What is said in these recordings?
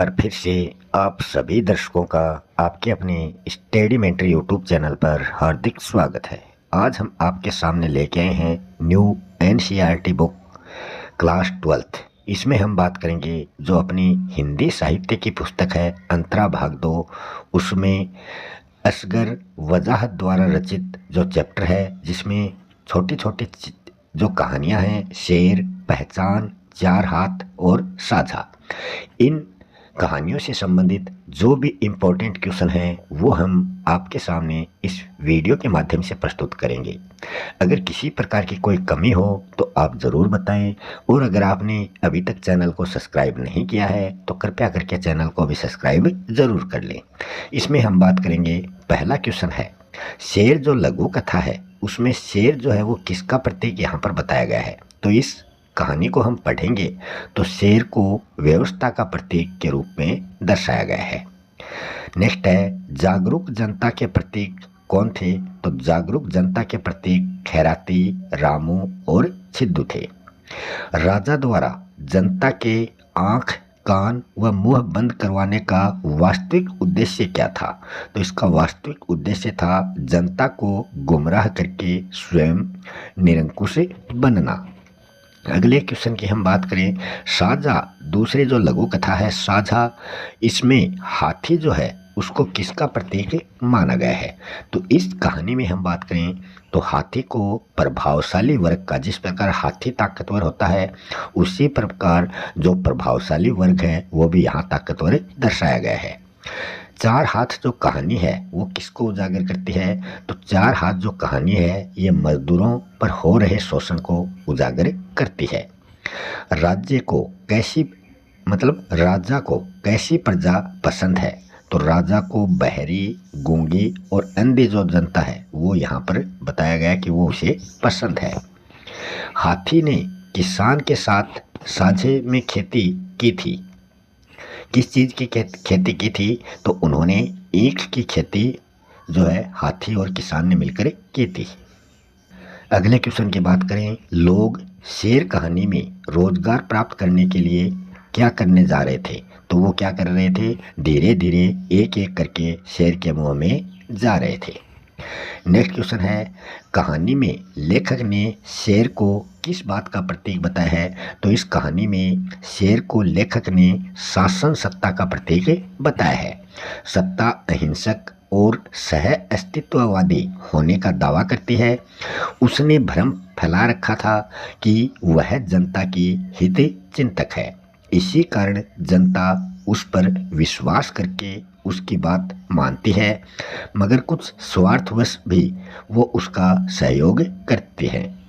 और फिर से आप सभी दर्शकों का आपके अपने स्टडीमेंट्री यूट्यूब चैनल पर हार्दिक स्वागत है। आज हम आपके सामने लेके आए हैं new NCERT book class 12th। इसमें हम बात करेंगे जो अपनी हिंदी साहित्य की पुस्तक है अंतरा भाग 2, उसमें असगर वजाहत द्वारा रचित जो चैप्टर है जिसमें छोटी छोटी जो कहानियां हैं, शेर, पहचान, चार हाथ और साझा, इन कहानियों से संबंधित जो भी इम्पोर्टेंट क्वेश्चन हैं वो हम आपके सामने इस वीडियो के माध्यम से प्रस्तुत करेंगे। अगर किसी प्रकार की कोई कमी हो तो आप ज़रूर बताएं, और अगर आपने अभी तक चैनल को सब्सक्राइब नहीं किया है तो कृपया करके चैनल को भी सब्सक्राइब ज़रूर कर लें। इसमें हम बात करेंगे, पहला क्वेश्चन है, शेर जो लघु कथा है उसमें शेर जो है वो किसका प्रतीक यहाँ पर बताया गया है। तो इस कहानी को हम पढ़ेंगे तो शेर को व्यवस्था का प्रतीक के रूप में दर्शाया गया है। नेक्स्ट है, जागरूक जनता के प्रतीक कौन थे। तो जागरूक जनता के प्रतीक खैराती, रामू और छिद्दू थे। राजा द्वारा जनता के आंख, कान व मुंह बंद करवाने का वास्तविक उद्देश्य क्या था। तो इसका वास्तविक उद्देश्य था जनता को गुमराह करके स्वयं निरंकुश बनना। अगले क्वेश्चन की हम बात करें, साझा, दूसरी जो लघु कथा है साझा, इसमें हाथी जो है उसको किसका प्रतीक माना गया है। तो इस कहानी में हम बात करें तो हाथी को प्रभावशाली वर्ग का, जिस प्रकार हाथी ताकतवर होता है उसी प्रकार जो प्रभावशाली वर्ग है वो भी यहाँ ताकतवर दर्शाया गया है। चार हाथ जो कहानी है वो किसको उजागर करती है। तो चार हाथ जो कहानी है ये मजदूरों पर हो रहे शोषण को उजागर करती है। राज्य को कैसी, मतलब राजा को कैसी प्रजा पसंद है। तो राजा को बहरी, गूंगी और अंधी जो जनता है वो यहाँ पर बताया गया कि वो उसे पसंद है। हाथी ने किसान के साथ साझे में खेती की थी। किस चीज़ की खेती की थी। तो उन्होंने ईख की खेती जो है हाथी और किसान ने मिलकर की थी। अगले क्वेश्चन की बात करें, लोग शेर कहानी में रोजगार प्राप्त करने के लिए क्या करने जा रहे थे। तो वो क्या कर रहे थे, धीरे धीरे एक एक करके शेर के मुंह में जा रहे थे। नेक्स्ट क्वेश्चन है, कहानी में लेखक ने शेर को किस बात का प्रतीक बताया है। तो इस कहानी में शेर को लेखक ने शासन सत्ता का प्रतीक बताया है। सत्ता अहिंसक और सह अस्तित्ववादी होने का दावा करती है। उसने भ्रम फैला रखा था कि वह जनता की हित चिंतक है, इसी कारण जनता उस पर विश्वास करके उसकी बात मानती है, मगर कुछ स्वार्थवश भी वो उसका सहयोग करती है।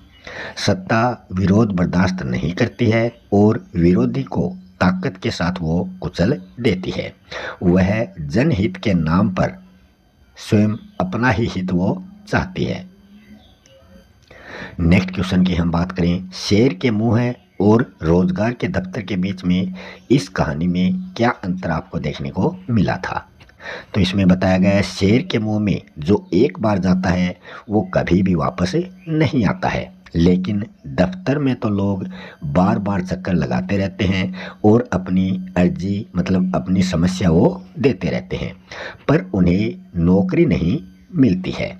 सत्ता विरोध बर्दाश्त नहीं करती है और विरोधी को ताकत के साथ वो कुचल देती है। वह जनहित के नाम पर स्वयं अपना ही हित वो चाहती है। नेक्स्ट क्वेश्चन की हम बात करें, शेर के मुंह और रोजगार के दफ्तर के बीच में इस कहानी में क्या अंतर आपको देखने को मिला था। तो इसमें बताया गया है, शेर के मुंह में जो एक बार जाता है वो कभी भी वापस नहीं आता है, लेकिन दफ्तर में तो लोग बार बार चक्कर लगाते रहते हैं और अपनी अर्जी, मतलब अपनी समस्या वो देते रहते हैं, पर उन्हें नौकरी नहीं मिलती है।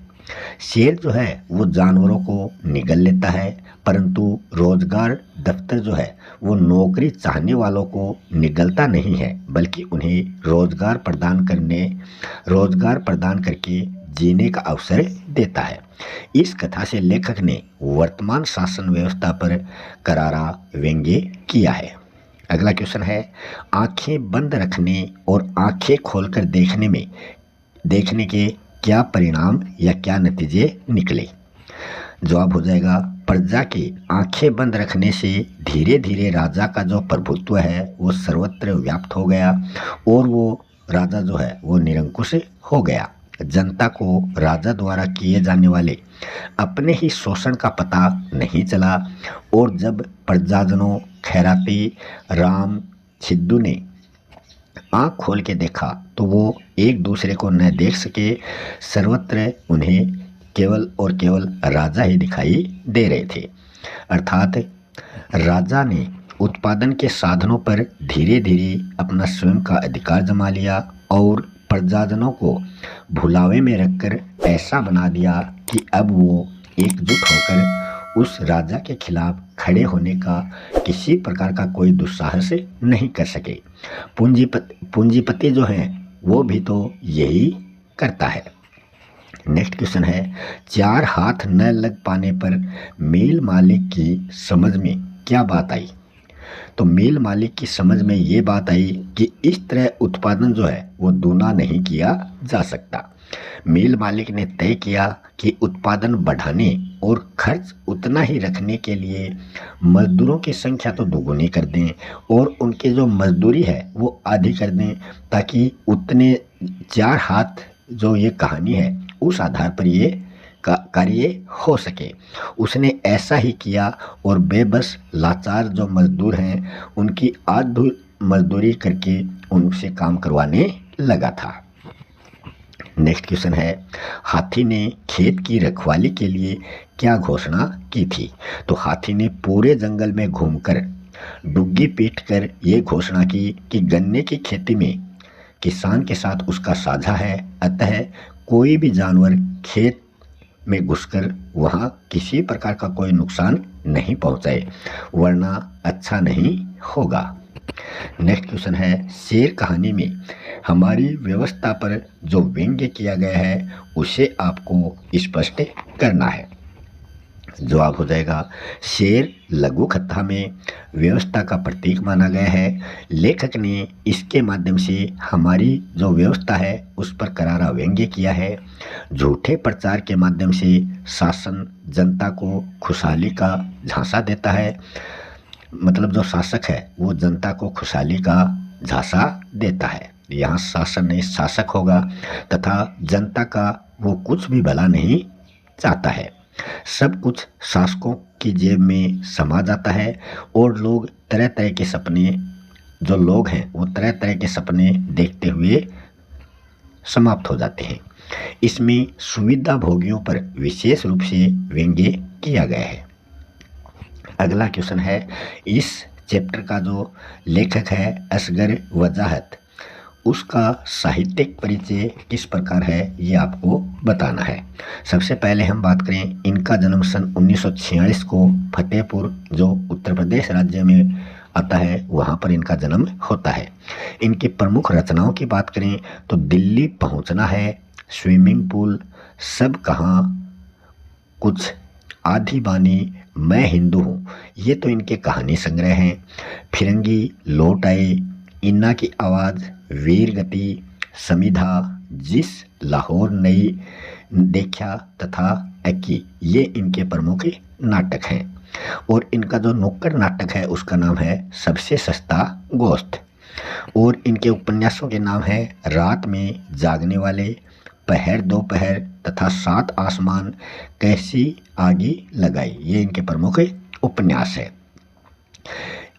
शेर जो है वो जानवरों को निगल लेता है, परंतु रोजगार दफ्तर जो है वो नौकरी चाहने वालों को निगलता नहीं है, बल्कि उन्हें रोजगार प्रदान करके जीने का अवसर देता है। इस कथा से लेखक ने वर्तमान शासन व्यवस्था पर करारा व्यंग्य किया है। अगला क्वेश्चन है, आंखें बंद रखने और आंखें खोलकर देखने के क्या परिणाम या क्या नतीजे निकले। जवाब हो जाएगा, प्रजा की आंखें बंद रखने से धीरे धीरे राजा का जो प्रभुत्व है वो सर्वत्र व्याप्त हो गया और वो राजा जो है वो निरंकुश हो गया। जनता को राजा द्वारा किए जाने वाले अपने ही शोषण का पता नहीं चला, और जब प्रजाजनों खैराती, राम, छिद्दू ने आँख खोल के देखा तो वो एक दूसरे को न देख सके, सर्वत्र उन्हें केवल और केवल राजा ही दिखाई दे रहे थे। अर्थात राजा ने उत्पादन के साधनों पर धीरे धीरे अपना स्वयं का अधिकार जमा लिया और प्रजाजनों को भुलावे में रखकर ऐसा बना दिया कि अब वो एकजुट होकर उस राजा के खिलाफ खड़े होने का किसी प्रकार का कोई दुस्साहस नहीं कर सके। पूंजीपति जो हैं वो भी तो यही करता है। नेक्स्ट क्वेश्चन है, चार हाथ न लग पाने पर मिल मालिक की समझ में क्या बात आई? तो मिल मालिक की समझ में ये बात आई कि इस तरह उत्पादन जो है वो दूना नहीं किया जा सकता। मिल मालिक ने तय किया कि उत्पादन बढ़ाने और खर्च उतना ही रखने के लिए मजदूरों की संख्या तो दोगुनी कर दें और उनकी जो मजदूरी है वो आधी कर दें, ताकि उतने चार हाथ जो ये कहानी है उस आधार पर ये कार्य हो सके। उसने ऐसा ही किया और बेबस लाचार जो मजदूर हैं उनकी आधी मजदूरी करके उनसे काम करवाने लगा था। नेक्स्ट क्वेश्चन है, हाथी ने खेत की रखवाली के लिए क्या घोषणा की थी? तो हाथी ने पूरे जंगल में घूमकर डुग्गी पीट कर ये घोषणा की कि गन्ने की खेती में किसान के साथ उसका साझा है, अतः कोई भी जानवर खेत में घुसकर वहाँ किसी प्रकार का कोई नुकसान नहीं पहुँचाए, वरना अच्छा नहीं होगा। नेक्स्ट क्वेश्चन है, शेर कहानी में हमारी व्यवस्था पर जो व्यंग्य किया गया है उसे आपको स्पष्ट करना है। जवाब हो जाएगा, शेर लघु कथा में व्यवस्था का प्रतीक माना गया है। लेखक ने इसके माध्यम से हमारी जो व्यवस्था है उस पर करारा व्यंग्य किया है। झूठे प्रचार के माध्यम से शासन जनता को खुशहाली का झांसा देता है, मतलब जो शासक है वो जनता को खुशहाली का झांसा देता है। यहाँ शासन नहीं शासक होगा तथा जनता का वो कुछ भी भला नहीं चाहता है। सब कुछ शासकों की जेब में समा जाता है और लोग तरह तरह के सपने, जो लोग हैं वो तरह तरह के सपने देखते हुए समाप्त हो जाते हैं। इसमें सुविधा भोगियों पर विशेष रूप से व्यंग्य किया गया है। अगला क्वेश्चन है, इस चैप्टर का जो लेखक है असगर वजाहत, उसका साहित्यिक परिचय किस प्रकार है ये आपको बताना है। सबसे पहले हम बात करें, इनका जन्म सन 1946 को फतेहपुर जो उत्तर प्रदेश राज्य में आता है वहाँ पर इनका जन्म होता है। इनकी प्रमुख रचनाओं की बात करें तो दिल्ली पहुँचना है, स्विमिंग पूल, सब कहाँ, कुछ, आधी बानी, मैं हिंदू हूँ, ये तो इनके कहानी संग्रह हैं। फिरंगी लौट आए, इन्ना की आवाज़, वीर गति, समिधा, जिस लाहौर नई देखा तथा एकी, ये इनके प्रमुख नाटक हैं। और इनका जो नुक्कड़ नाटक है उसका नाम है सबसे सस्ता गोश्त। और इनके उपन्यासों के नाम है रात में जागने वाले, पहर दोपहर तथा सात आसमान, कैसी आगी लगाई, ये इनके प्रमुख उपन्यास है।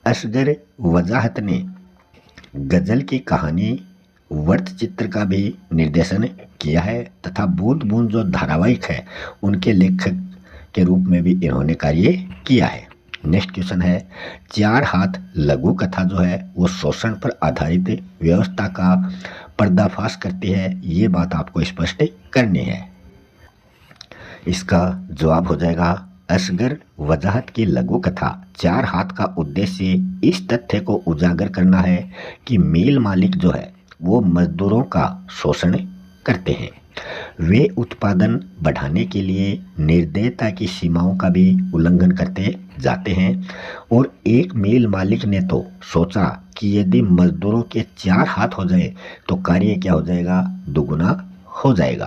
असगर वजाहत ने गजल की कहानी वर्त चित्र का भी निर्देशन किया है तथा बूंद बूंद जो धारावाहिक है उनके लेखक के रूप में भी इन्होंने कार्य किया है। नेक्स्ट क्वेश्चन है, चार हाथ लघु कथा जो है वो शोषण पर आधारित व्यवस्था का पर्दाफाश करती है, ये बात आपको स्पष्ट करनी है। इसका जवाब हो जाएगा, असगर वजाहत की लघु कथा चार हाथ का उद्देश्य इस तथ्य को उजागर करना है कि मिल मालिक जो है वो मजदूरों का शोषण करते हैं। वे उत्पादन बढ़ाने के लिए निर्दयता की सीमाओं का भी उल्लंघन करते जाते हैं। और एक मिल मालिक ने तो सोचा कि यदि मजदूरों के चार हाथ हो जाए तो कार्य क्या हो जाएगा, दुगुना हो जाएगा।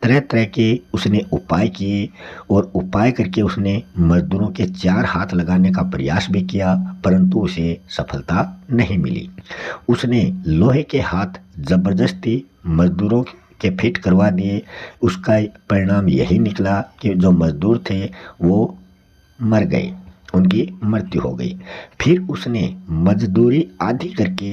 तरह तरह के उसने उपाय किए और उपाय करके उसने मजदूरों के चार हाथ लगाने का प्रयास भी किया, परंतु उसे सफलता नहीं मिली। उसने लोहे के हाथ जबरदस्ती मजदूरों के फिट करवा दिए। उसका परिणाम यही निकला कि जो मजदूर थे वो मर गए, उनकी मृत्यु हो गई। फिर उसने मजदूरी आधी करके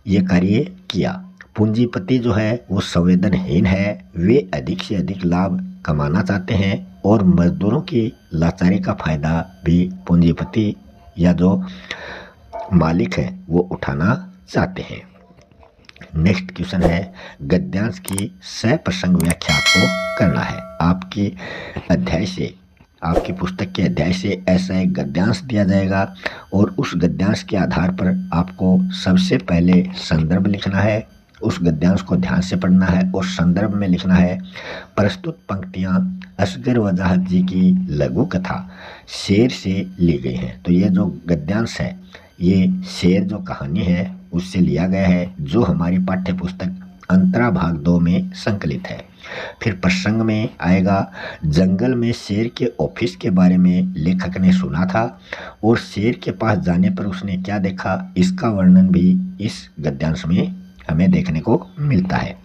ये कार्य किया। पूंजीपति जो है वो संवेदनहीन है, वे अधिक से अधिक लाभ कमाना चाहते हैं और मजदूरों की लाचारी का फायदा भी पूंजीपति या जो मालिक है वो उठाना चाहते हैं। नेक्स्ट क्वेश्चन है, गद्यांश की सप्रसंग व्याख्या आपको करना है। आपकी अध्याय से, आपकी पुस्तक के अध्याय से ऐसा एक गद्यांश दिया जाएगा और उस गद्यांश के आधार पर आपको सबसे पहले संदर्भ लिखना है, उस गद्यांश को ध्यान से पढ़ना है और संदर्भ में लिखना है, प्रस्तुत पंक्तियां असगर वजाहत जी की लघु कथा शेर से ली गई हैं। तो ये जो गद्यांश है ये शेर जो कहानी है उससे लिया गया है, जो हमारी पाठ्य पुस्तक अंतरा भाग 2 में संकलित है। फिर प्रसंग में आएगा, जंगल में शेर के ऑफिस के बारे में लेखक ने सुना था और शेर के पास जाने पर उसने क्या देखा, इसका वर्णन भी इस गद्यांश में हमें देखने को मिलता है।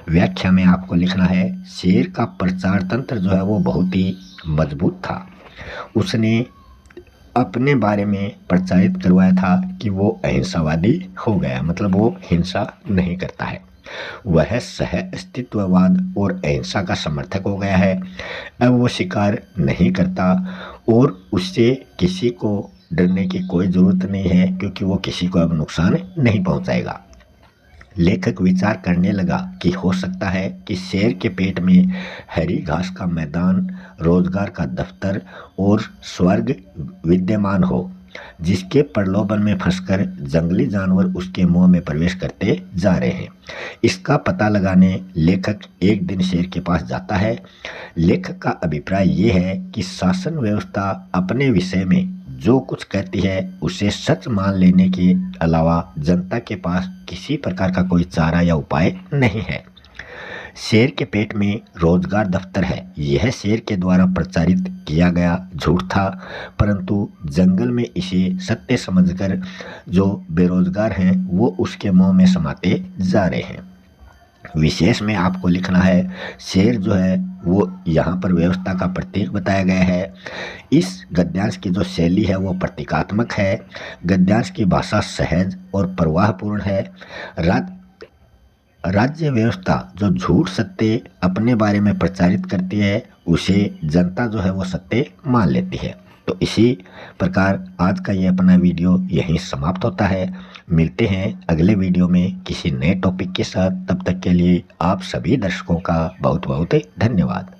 व्याख्या में आपको लिखना है, शेर का प्रचार तंत्र जो है वो बहुत ही मजबूत था। उसने अपने बारे में प्रचारित करवाया था कि वो अहिंसावादी हो गया, मतलब वो हिंसा नहीं करता है, वह सह अस्तित्ववाद और अहिंसा का समर्थक हो गया है। अब वो शिकार नहीं करता और उससे किसी को डरने की कोई ज़रूरत नहीं है, क्योंकि वो किसी को अब नुकसान नहीं पहुंचाएगा। लेखक विचार करने लगा कि हो सकता है कि शेर के पेट में हरी घास का मैदान, रोजगार का दफ्तर और स्वर्ग विद्यमान हो, जिसके प्रलोभन में फंसकर जंगली जानवर उसके मुंह में प्रवेश करते जा रहे हैं। इसका पता लगाने लेखक एक दिन शेर के पास जाता है। लेखक का अभिप्राय ये है कि शासन व्यवस्था अपने विषय में जो कुछ कहती है उसे सच मान लेने के अलावा जनता के पास किसी प्रकार का कोई चारा या उपाय नहीं है। शेर के पेट में रोजगार दफ्तर है, यह शेर के द्वारा प्रचारित किया गया झूठ था, परंतु जंगल में इसे सत्य समझकर जो बेरोजगार हैं वो उसके मुंह में समाते जा रहे हैं। विशेष में आपको लिखना है, शेर जो है वो यहाँ पर व्यवस्था का प्रतीक बताया गया है। इस गद्यांश की जो शैली है वो प्रतीकात्मक है। गद्यांश की भाषा सहज और प्रवाहपूर्ण है। राज्य व्यवस्था जो झूठ सत्य अपने बारे में प्रचारित करती है उसे जनता जो है वो सत्य मान लेती है। तो इसी प्रकार आज का ये अपना वीडियो यहीं समाप्त होता है। मिलते हैं अगले वीडियो में किसी नए टॉपिक के साथ। तब तक के लिए आप सभी दर्शकों का बहुत बहुत धन्यवाद।